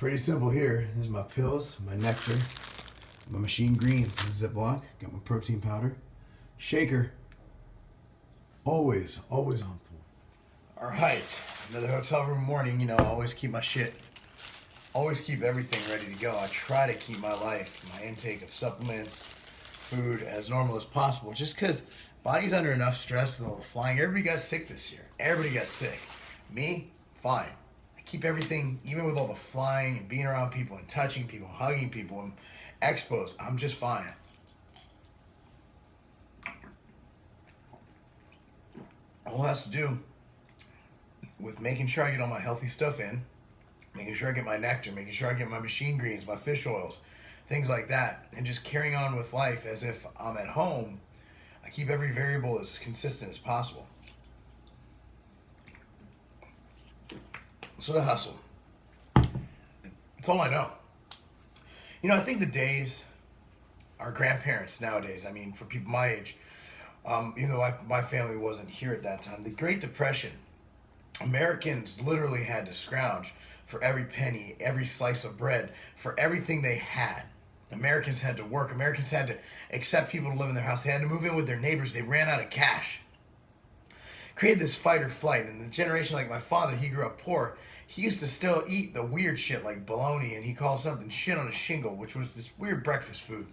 Pretty simple here. There's my pills, my nectar, my machine greens in a Ziploc. Got my protein powder. Shaker. Always on point. Alright, another hotel room morning. You know, I always keep my shit. Always keep everything ready to go. I try to keep my life, my intake of supplements, food as normal as possible. Just because body's under enough stress with all the flying. Everybody got sick this year. Everybody got sick. Me, fine. I keep everything, even with all the flying and being around people and touching people, hugging people and expos, I'm just fine. All it has to do with making sure I get all my healthy stuff in, making sure I get my nectar, making sure I get my machine greens, my fish oils, things like that, and just carrying on with life as if I'm at home. I keep every variable as consistent as possible. So the hustle. That's all I know. You know, I think the days, our grandparents nowadays, I mean, for people my age, even though my family wasn't here at that time, the Great Depression, Americans literally had to scrounge for every penny, every slice of bread, for everything they had. Americans had to work. Americans had to accept people to live in their house. They had to move in with their neighbors. They ran out of cash. Created this fight or flight. And the generation like my father, he grew up poor. He used to still eat the weird shit like bologna, and he called something shit on a shingle, which was this weird breakfast food.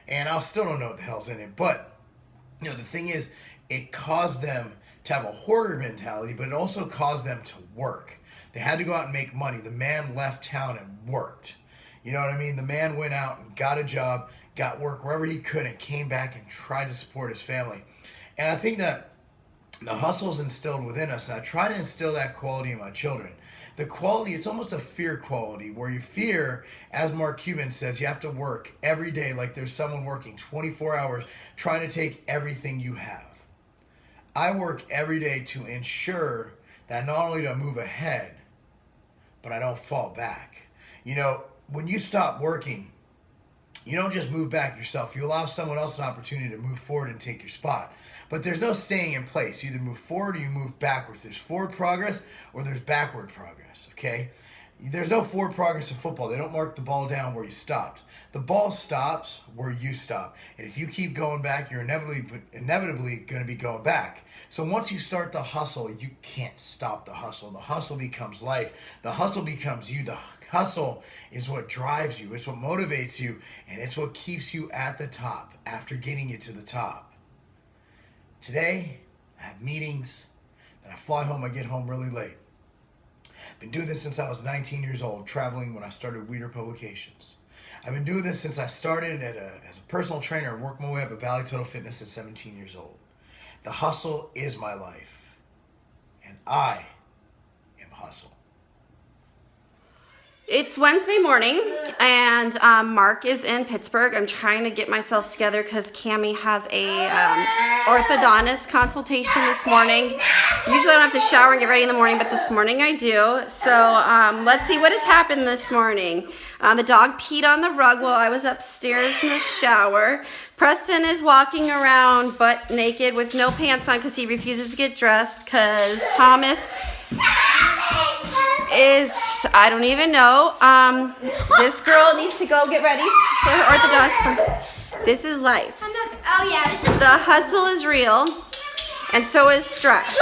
And I still don't know what the hell's in it. But, you know, the thing is, it caused them to have a hoarder mentality, but it also caused them to work. They had to go out and make money. The man left town and worked. You know what I mean? The man went out and got a job, got work wherever he could, and came back and tried to support his family. And I think that the hustle's instilled within us, and I try to instill that quality in my children. The quality, it's almost a fear quality, where you fear, as Mark Cuban says, you have to work every day like there's someone working 24 hours trying to take everything you have. I work every day to ensure that not only do I move ahead, but I don't fall back. You know, when you stop working, you don't just move back yourself. You allow someone else an opportunity to move forward and take your spot. But there's no staying in place. You either move forward or you move backwards. There's forward progress or there's backward progress, okay? There's no forward progress in football. They don't mark the ball down where you stopped. The ball stops where you stop. And if you keep going back, you're inevitably going to be going back. So once you start the hustle, you can't stop the hustle. The hustle becomes life. The hustle becomes you. The hustle is what drives you. It's what motivates you. And it's what keeps you at the top after getting you to the top. Today, I have meetings. Then I fly home. I get home really late. Been doing this since I was 19 years old, traveling when I started Weeder Publications. I've been doing this since I started as a personal trainer and worked my way up at Valley Total Fitness at 17 years old. The hustle is my life, and I am hustle. It's Wednesday morning, and Mark is in Pittsburgh. I'm trying to get myself together because Cammie has a orthodontist consultation this morning. So usually I don't have to shower and get ready in the morning, but this morning I do. So let's see what has happened this morning. The dog peed on the rug while I was upstairs in the shower. Preston is walking around butt naked with no pants on because he refuses to get dressed because Thomas is, I don't even know. This girl needs to go get ready for her orthodontist. This is life. Oh yeah, this is the hustle is real, and so is stress.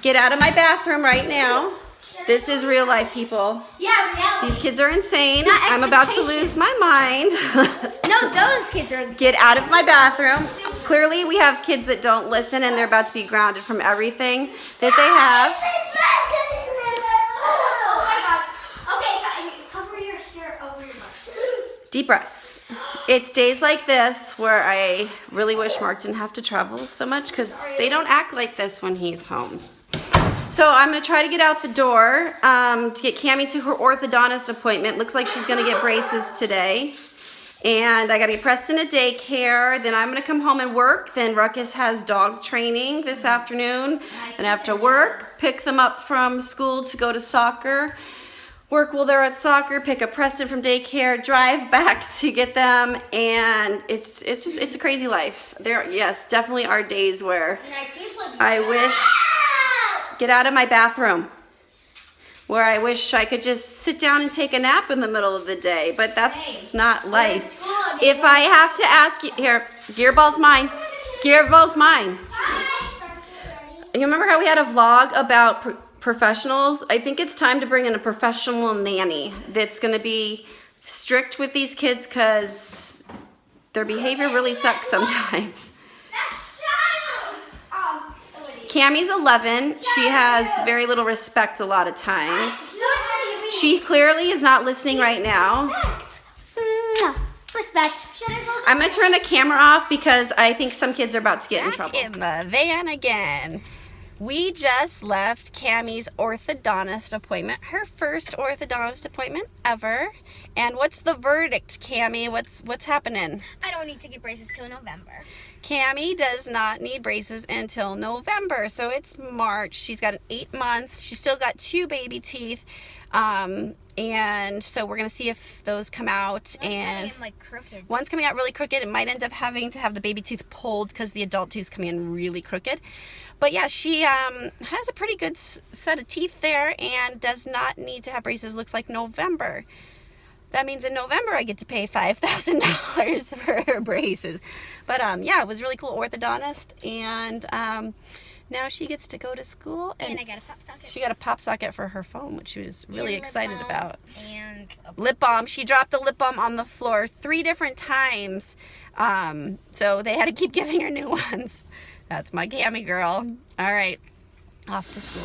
Get out of my bathroom right now. This is real life, people. Yeah, reality. These kids are insane. Not I'm about to lose my mind. No, those kids are insane. Get out of my bathroom. Clearly, we have kids that don't listen, and they're about to be grounded from everything that they have. Oh my God. Okay, cover your shirt over your butt. Deep breaths. It's days like this where I really wish Mark didn't have to travel so much because they don't act like this when he's home. So I'm going to try to get out the door to get Cammie to her orthodontist appointment. Looks like she's going to get braces today. And I got to get Preston to daycare. Then I'm going to come home and work. Then Ruckus has dog training this afternoon. Then after work, pick them up from school to go to soccer. Work while they're at soccer, pick up Preston from daycare, drive back to get them, and it's a crazy life. There, yes, definitely are days where I wish, get out of my bathroom. where I wish I could just sit down and take a nap in the middle of the day, but that's not life. If I have to ask you, here, Gearball's mine. Gearball's mine. You remember how we had a vlog about professionals? I think it's time to bring in a professional nanny that's going to be strict with these kids because their behavior really sucks sometimes. Cammie's 11. She has very little respect a lot of times. She clearly is not listening right now. Respect. I'm going to turn the camera off because I think some kids are about to get in trouble. In the van again. We just left Cammie's orthodontist appointment, her first orthodontist appointment ever. And what's the verdict, Cammie? What's happening? I don't need to get braces till November. Cammie does not need braces until November, so it's March. She's got 8 months. She's still got 2 baby teeth, and so we're gonna see if those come out. And like crooked. One's coming out really crooked. It might end up having to have the baby tooth pulled because the adult tooth's coming in really crooked. But yeah, she has a pretty good set of teeth there and does not need to have braces. Looks like November. That means in November I get to pay $5,000 for her braces. But yeah, it was really cool, orthodontist, and now she gets to go to school. And I got a pop socket. She got a pop socket for her phone, which she was really excited about. And lip balm. She dropped the lip balm on the floor 3 different times, so they had to keep giving her new ones. That's my Cammie girl. All right, off to school.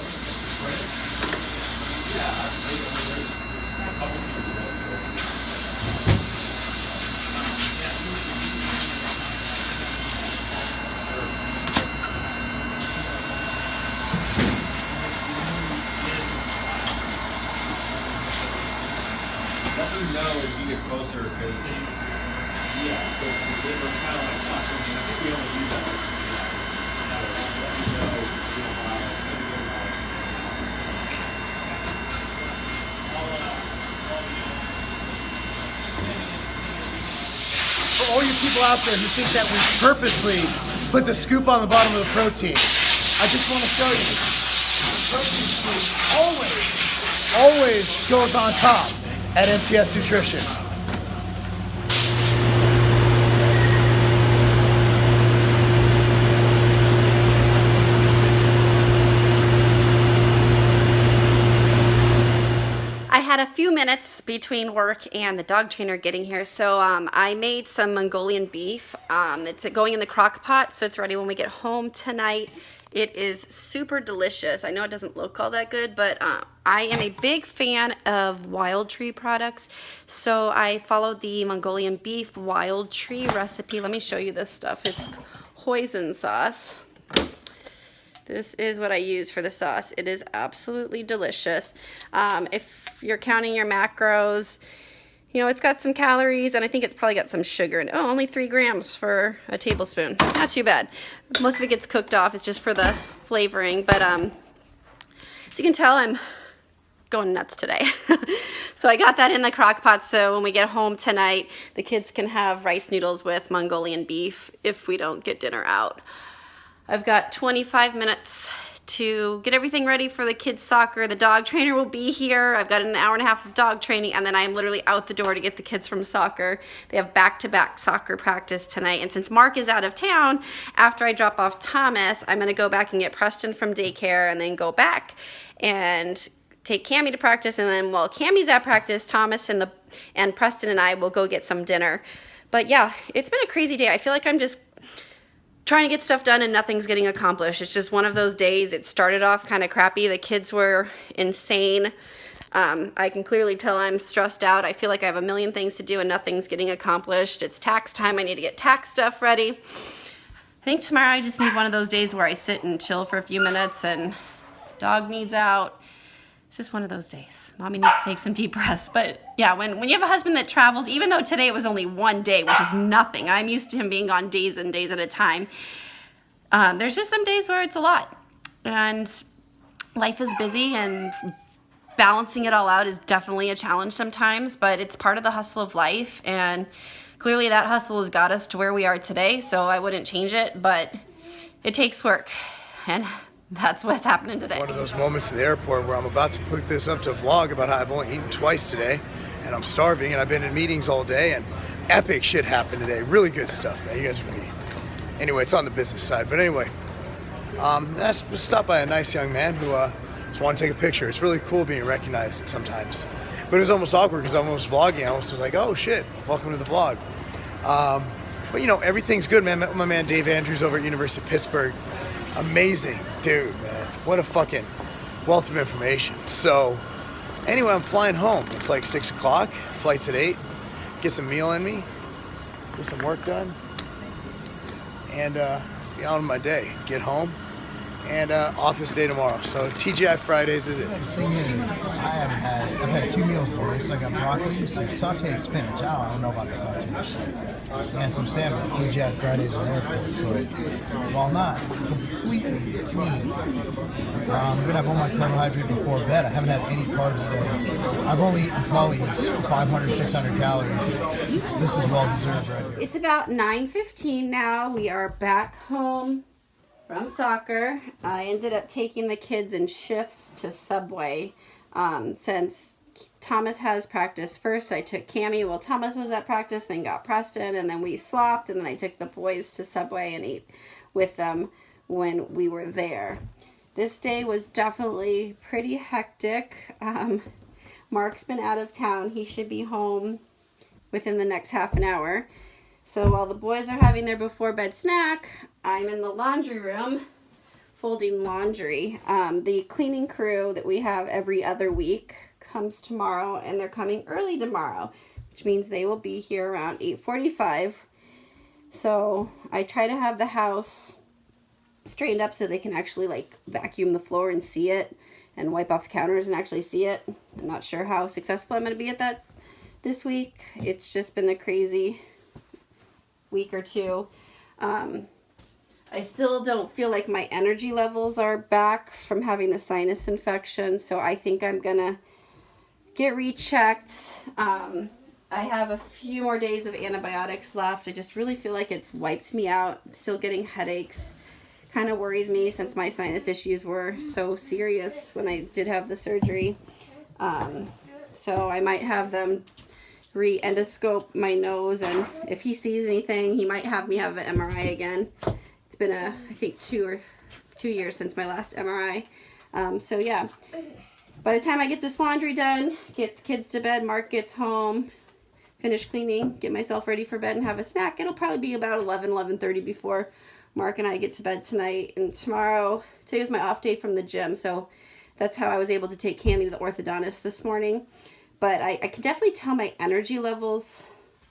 That's what we know as you get closer, because we're kind of like watching. I think we only use that. For all you people out there who think that we purposely put the scoop on the bottom of the protein, I just want to show you. The protein scoop always goes on top at MTS Nutrition. I had a few minutes between work and the dog trainer getting here, so I made some Mongolian beef. It's going in the crock pot, so it's ready when we get home tonight. It is super delicious. I know it doesn't look all that good, but I am a big fan of Wild Tree products, so I followed the Mongolian beef Wild Tree recipe. Let me show you this stuff. It's hoisin sauce. This is what I use for the sauce. It is absolutely delicious. If you're counting your macros, you know, it's got some calories, and I think it's probably got some sugar in it. Oh, only 3 grams for a tablespoon. Not too bad. Most of it gets cooked off. It's just for the flavoring. But as you can tell, I'm going nuts today. So I got that in the crock pot, so when we get home tonight, the kids can have rice noodles with Mongolian beef if we don't get dinner out. I've got 25 minutes to get everything ready for the kids' soccer. The dog trainer will be here. I've got an hour and a half of dog training, and then I'm literally out the door to get the kids from soccer. They have back-to-back soccer practice tonight, and since Mark is out of town, after I drop off Thomas, I'm gonna go back and get Preston from daycare and then go back and take Cammie to practice, and then while Cammie's at practice, Thomas and Preston and I will go get some dinner. But yeah, it's been a crazy day. I feel like I'm just trying to get stuff done and nothing's getting accomplished. It's just one of those days. It started off kind of crappy. The kids were insane. I can clearly tell I'm stressed out. I feel like I have a million things to do and nothing's getting accomplished. It's tax time. I need to get tax stuff ready. I think tomorrow I just need one of those days where I sit and chill for a few minutes and dog needs out. It's just one of those days. Mommy needs to take some deep breaths. But yeah, when you have a husband that travels, even though today it was only 1 day, which is nothing. I'm used to him being gone days and days at a time. There's just some days where it's a lot. And life is busy, and balancing it all out is definitely a challenge sometimes, but it's part of the hustle of life. And clearly that hustle has got us to where we are today, so I wouldn't change it, but it takes work. And That's what's happening today. One of those moments in the airport where I'm about to put this up to a vlog about how I've only eaten twice today and I'm starving and I've been in meetings all day and epic shit happened today. Really good stuff, man. You guys are gonna be... Anyway, it's on the business side, but anyway, that's stopped by a nice young man who just wanted to take a picture. It's really cool being recognized sometimes, but it was almost awkward because I'm almost vlogging. I almost was like, oh shit, welcome to the vlog. But you know, everything's good, man. Met with my man Dave Andrews over at University of Pittsburgh. Amazing dude, man. What a fucking wealth of information. So anyway, I'm flying home. It's like 6 o'clock. Flight's at 8. Get some meal in me. Get some work done. And be on with my day. Get home. And office day tomorrow. So TGI Fridays is it. The thing is, I've had 2 meals today. So I got broccoli, some sauteed spinach. I don't know about the sauteed shit. And some salmon at TGI Fridays in the airport. So while not completely clean, I'm gonna have all my carbohydrate before bed. I haven't had any carbs today. I've only eaten probably 500, 600 calories. So this is well deserved right here. It's about 9:15 now. We are back home from soccer. I ended up taking the kids in shifts to Subway. Since Thomas has practice first, I took Cammie while Thomas was at practice, then got Preston, and then we swapped, and then I took the boys to Subway and ate with them when we were there. This day was definitely pretty hectic. Mark's been out of town. He should be home within the next half an hour. So while the boys are having their before bed snack, I'm in the laundry room folding laundry. The cleaning crew that we have every other week comes tomorrow, and they're coming early tomorrow, which means they will be here around 8:45. So I try to have the house straightened up so they can actually like vacuum the floor and see it and wipe off the counters and actually see it. I'm not sure how successful I'm going to be at that this week. It's just been a crazy week or two. I still don't feel like my energy levels are back from having the sinus infection, so I think I'm gonna get rechecked. I have a few more days of antibiotics left. I just really feel like it's wiped me out. I'm still getting headaches. Kind of worries me since my sinus issues were so serious when I did have the surgery. So I might have them re-endoscope my nose, and if he sees anything, he might have me have an MRI again. It's been I think 2 years since my last MRI. So yeah, by the time I get this laundry done, get the kids to bed, Mark gets home, finish cleaning, get myself ready for bed and have a snack, it'll probably be about 11:30 before Mark and I get to bed tonight. And today was my off day from the gym, so that's how I was able to take Cammie to the orthodontist this morning. But I can definitely tell my energy levels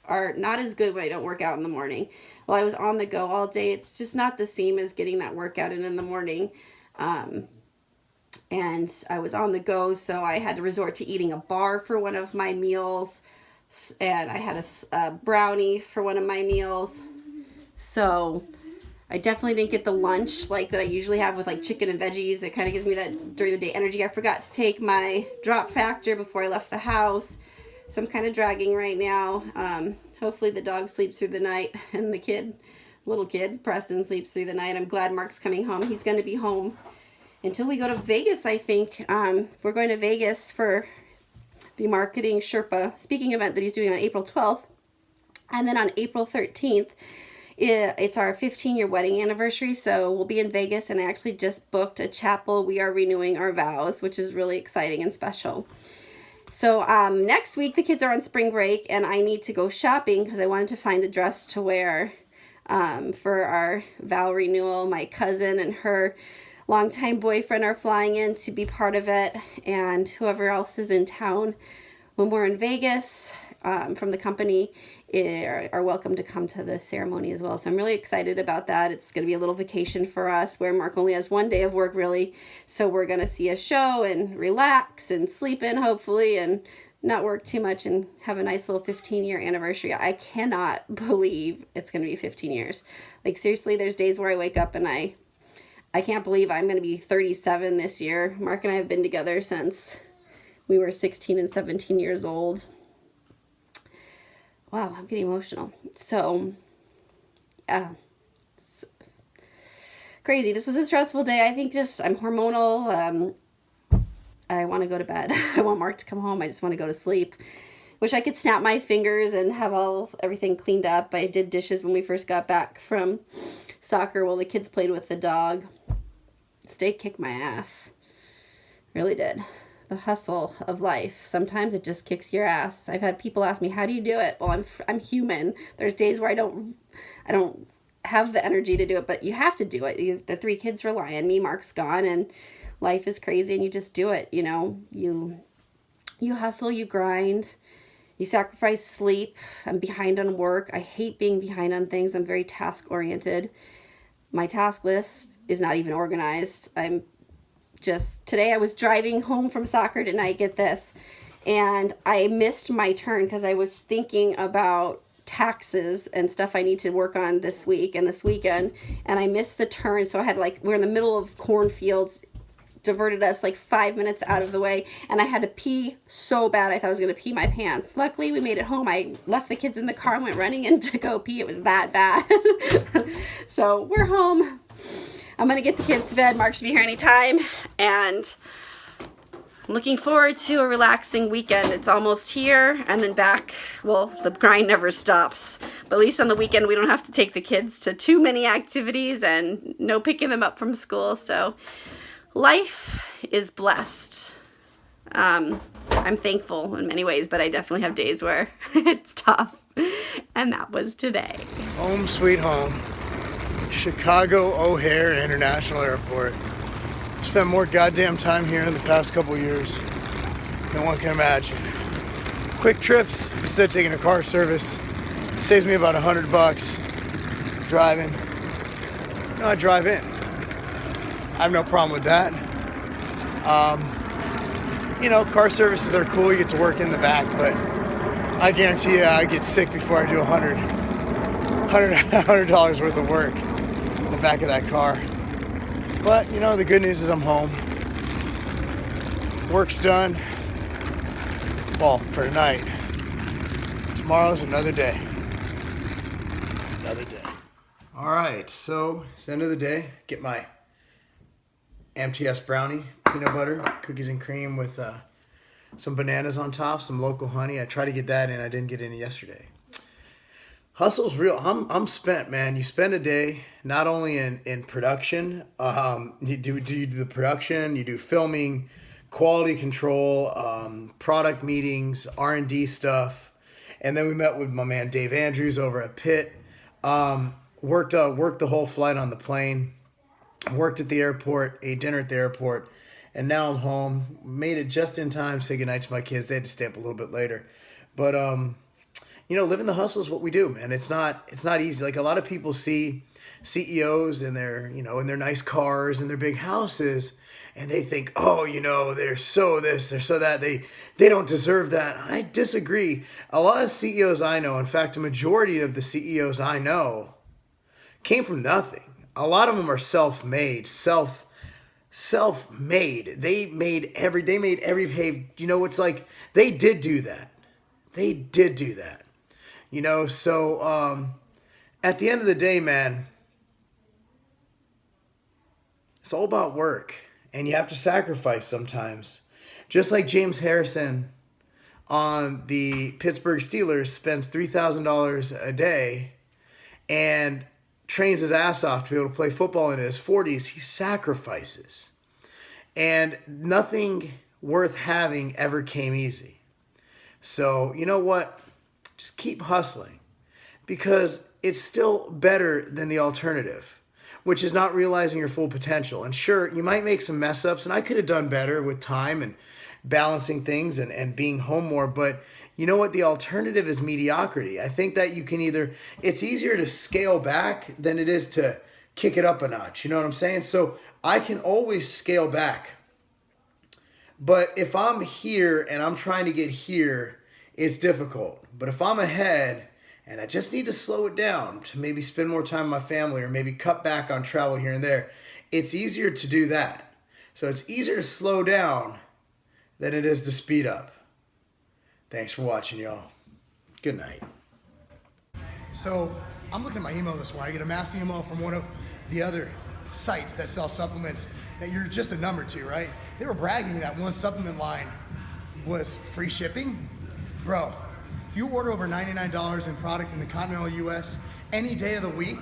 are not as good when I don't work out in the morning. While I was on the go all day, it's just not the same as getting that workout in the morning. And I was on the go, so I had to resort to eating a bar for one of my meals. And I had a brownie for one of my meals. So I definitely didn't get the lunch like that I usually have with like chicken and veggies. It kind of gives me that during the day energy. I forgot to take my drop factor before I left the house, so I'm kind of dragging right now. Hopefully the dog sleeps through the night and the little kid, Preston, sleeps through the night. I'm glad Mark's coming home. He's going to be home until we go to Vegas, I think. We're going to Vegas for the Marketing Sherpa speaking event that he's doing on April 12th. And then on April 13th, it's our 15-year wedding anniversary, so we'll be in Vegas, and I actually just booked a chapel. We are renewing our vows, which is really exciting and special. So next week, the kids are on spring break, and I need to go shopping because I wanted to find a dress to wear for our vow renewal. My cousin and her longtime boyfriend are flying in to be part of it, and whoever else is in town when we're in Vegas from the company are welcome to come to the ceremony as well. So I'm really excited about that. It's going to be a little vacation for us where Mark only has one day of work really. So we're going to see a show and relax and sleep in hopefully and not work too much and have a nice little 15-year anniversary. I cannot believe it's going to be 15 years. Like seriously, there's days where I wake up and I can't believe I'm going to be 37 this year. Mark and I have been together since we were 16 and 17 years old. Wow, I'm getting emotional. So, yeah. crazy. This was a stressful day. I think just I'm hormonal. I want to go to bed. I want Mark to come home. I just want to go to sleep. Wish I could snap my fingers and have everything cleaned up. I did dishes when we first got back from soccer while the kids played with the dog. Steak kicked my ass. Really did. The hustle of life. Sometimes it just kicks your ass. I've had people ask me, how do you do it? Well, I'm human. There's days where I don't have the energy to do it, but you have to do it. The 3 kids rely on me. Mark's gone, and life is crazy, and you just do it. You know, you hustle, you grind, you sacrifice sleep. I'm behind on work. I hate being behind on things. I'm very task oriented. My task list is not even organized. Today I was driving home from soccer tonight, get this, and I missed my turn because I was thinking about taxes and stuff I need to work on this week and this weekend, and I missed the turn. So I had we're in the middle of cornfields, diverted us 5 minutes out of the way, and I had to pee so bad I thought I was going to pee my pants. Luckily we made it home. I left the kids in the car and went running in to go pee. It was that bad. So we're home. I'm going to get the kids to bed. Mark should be here anytime, and looking forward to a relaxing weekend. It's almost here, and then back. Well, the grind never stops. But at least on the weekend, we don't have to take the kids to too many activities and no picking them up from school. So life is blessed. I'm thankful in many ways, but I definitely have days where it's tough. And that was today. Home sweet home. Chicago O'Hare International Airport. Spent more goddamn time here in the past couple years than one can imagine. Quick trips instead of taking a car service saves me about $100 driving. No, I drive in. I have no problem with that. Car services are cool. You get to work in the back, but I guarantee you I get sick before I do $100 worth of work in the back of that car. But, the good news is I'm home. Work's done. Well, for tonight. Tomorrow's another day. Another day. All right, so it's the end of the day. Get my MTS brownie, peanut butter, cookies and cream with some bananas on top, some local honey. I tried to get that in. I didn't get any yesterday. Hustle's real. I'm spent, man. You spend a day not only in production. You do the production. You do filming, quality control, product meetings, R&D stuff, and then we met with my man Dave Andrews over at Pitt. Worked the whole flight on the plane. Worked at the airport. Ate dinner at the airport, and now I'm home. Made it just in time to say goodnight to my kids. They had to stay up a little bit later, but living the hustle is what we do, man. It's not easy. A lot of people see CEOs in their, in their nice cars and their big houses, and they think, oh, they're so this, they're so that, they don't deserve that. I disagree. A lot of CEOs I know, in fact, a majority of the CEOs I know came from nothing. A lot of them are self-made. They made every pay. It's like they did do that. So at the end of the day, man, it's all about work, and you have to sacrifice sometimes. Just like James Harrison on the Pittsburgh Steelers spends $3,000 a day and trains his ass off to be able to play football in his 40s, he sacrifices. And nothing worth having ever came easy. So, you know what? Just keep hustling, because it's still better than the alternative, which is not realizing your full potential. And sure, you might make some mess ups, and I could have done better with time and balancing things and being home more, but you know what? The alternative is mediocrity. I think that it's easier to scale back than it is to kick it up a notch. You know what I'm saying? So I can always scale back. But if I'm here and I'm trying to get here, it's difficult. But if I'm ahead and I just need to slow it down to maybe spend more time with my family or maybe cut back on travel here and there, it's easier to do that. So it's easier to slow down than it is to speed up. Thanks for watching, y'all. Good night. So I'm looking at my email this morning. I get a mass email from one of the other sites that sell supplements that you're just a number to, right? They were bragging that one supplement line was free shipping. Bro, if you order over $99 in product in the continental US any day of the week,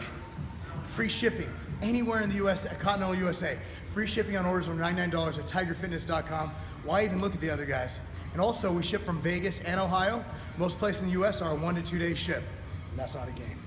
free shipping anywhere in the US, at continental USA. Free shipping on orders over $99 at tigerfitness.com. Why even look at the other guys? And also, we ship from Vegas and Ohio. Most places in the US are a 1 to 2 day ship, and that's not a game.